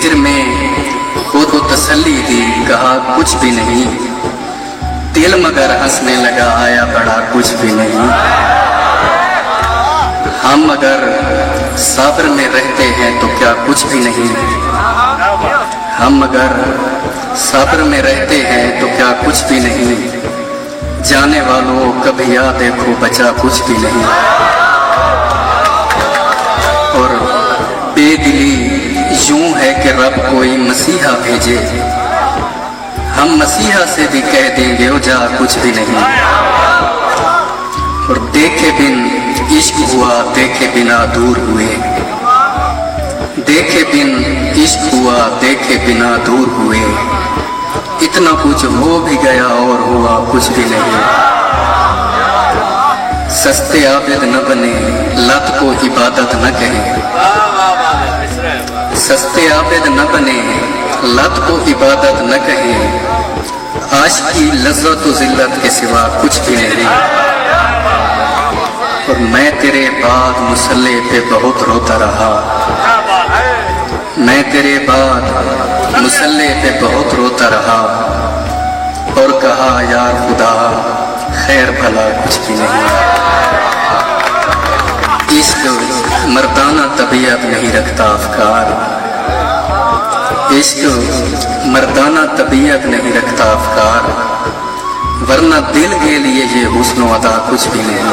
हिज्र में खुद को तसल्ली दी, कहा कुछ भी नहीं। दिल मगर हंसने लगा, आया बड़ा कुछ भी नहीं। हम अगर सब्र में रहते हैं तो क्या कुछ भी नहीं। हम अगर सब्र में रहते हैं तो क्या कुछ भी नहीं। जाने वालों कभी याद देखो, बचा कुछ भी नहीं। और बेदिली यूं है कि रब कोई मसीहा भेजे, हम मसीहा से भी कह देंगे ओ जा कुछ भी नहीं। और देखे बिन इश्क हुआ, देखे बिना दूर हुए। देखे बिन इश्क हुआ, देखे बिना दूर हुए। इतना कुछ हो भी गया और हुआ कुछ भी नहीं। सस्ते आबिद न बने, लत को इबादत न कहें। सस्ते आबिद न बने, लत को इबादत न कहें। आशिकी लज़्ज़त व ज़िल्लत के सिवा कुछ भी नहीं। और मैं तेरे बाद मुसल्ले पे बहुत रोता रहा। मैं तेरे बाद मुसल्ले पे बहुत रोता रहा। और कहा यार खुदा खैर भला कुछ भी नहीं। इश्क मर्दाना तबीयत नहीं रखता अफकार। इश्क मर्दाना तबीयत नहीं रखता अफकार। वरना दिल के लिए ये हुस्न अदा कुछ भी नहीं।